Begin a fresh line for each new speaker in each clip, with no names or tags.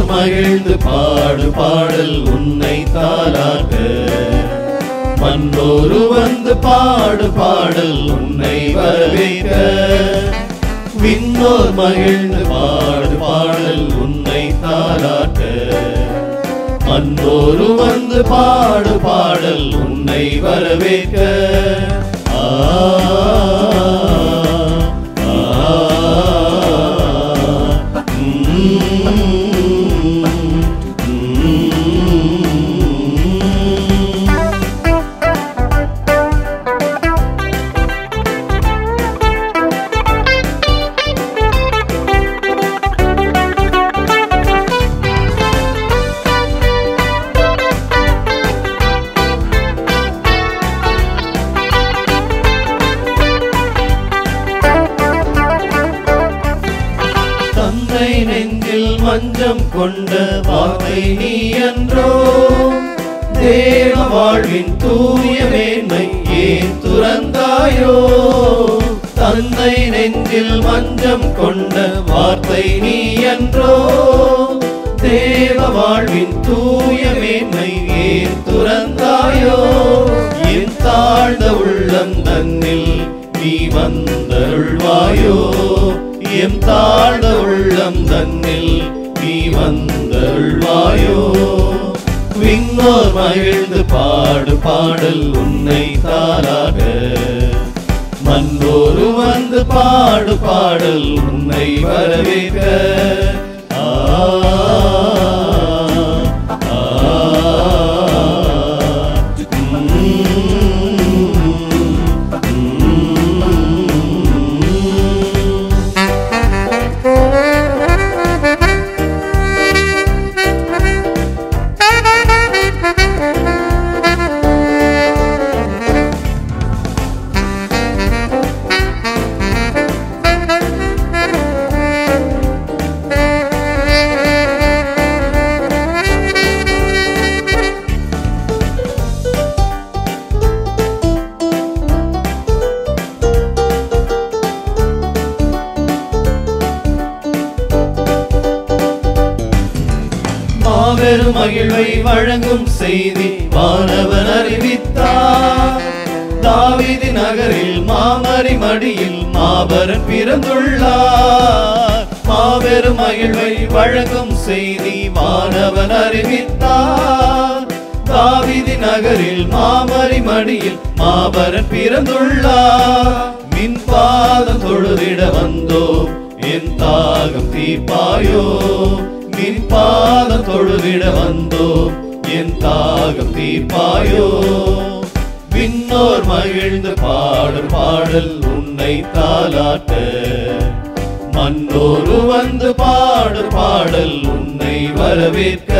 விண்ணோர் மகிழ்ந்து பாடு பாடல் உன்னை தாலாட்ட மன்னோரு வந்து பாடு பாடல் உன்னை வரவேற்க விண்ணோர் மகிழ்ந்து பாடு பாடல் உன்னை தாலாட்ட மன்னோரு வந்து பாடு பாடல் உன்னை வரவேற்க நெஞ்சில் மஞ்சம் கொண்ட வார்த்தை நீ என்றோ தேவ வாழ்வின் தூய மேன்மை ஏன் துறந்தாயோ தந்தை நெஞ்சில் மஞ்சம் கொண்ட வார்த்தை நீ என்றோ தேவ வாழ்வின் தூய மேன்மை ஏன் துறந்தாயோ என் தாழ்ந்த உள்ளம் தன்னில் நீ வந்தருள்வாயோ எம் தாழ்ந்த உள்ளம் தன்னில் நீ வந்தருள்வாயோ விண்ணோர் மகிழ்ந்து பாடு பாடல் உன்னை தாலாட்ட மன்னோரு வந்து பாடு பாடல் உன்னை வரவேற்க மாபெரும் மகிழ்வை வழங்கும் செய்தி வானவன் அறிவித்தார் தாவீது நகரில் மாமரி மடியில் மாபரன் பிறந்துள்ளார் மாபெரும் மகிழ்வை வழங்கும் செய்தி வானவன் அறிவித்தார் தாவீது நகரில் மாமரி மடியில் மாபரன் பிறந்துள்ளார் மின் பாதம் தொழுதிட வந்தோம் என் தாகம் தீர்ப்பாயோ மின் பாதம் தொழுதிட வந்தோம் என் தாகம் தீர்ப்பாயோ விண்ணோர் மகிழ்ந்து பாடு பாடல் உன்னை தாலாட்ட மன்னோரு வந்து பாடு பாடல் உன்னை வரவேற்க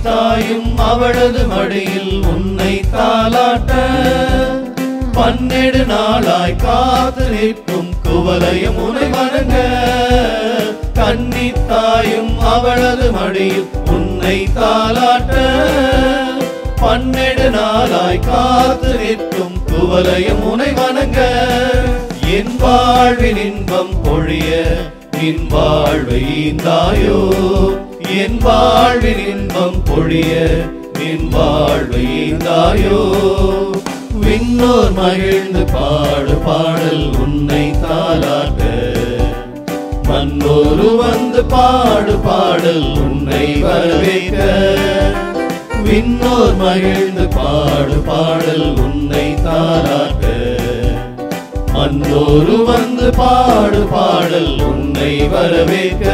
தாயும் அவளது மடியில் உன்னை தாலாட்ட பன்னெடு நாளாய் காத்து நிற்கும் குவலையும் உன்னை வணங்க கன்னி தாயும் அவளது மடியில் உன்னை தாலாட்ட பன்னெடு நாளாய் காத்து நிற்கும் குவலையும் உன்னை வணங்க என் வாழ்வின் இன்பம் பொழிய நின் வாழ்வை ஈந்தாயோ என் வாழ்வின் இன்பம் பொழிய நின் வாழ்வை ஈந்தாயோ விண்ணோர் மகிழ்ந்து பாடு பாடல் உன்னை தாலாட்ட மன்னோரு வந்து பாடு பாடல் உன்னை வரவேற்க விண்ணோர் மகிழ்ந்து பாடு பாடல் உன்னை தாலாட்ட வந்தோரு வந்து பாடு பாடல் உன்னை வரவேற்க.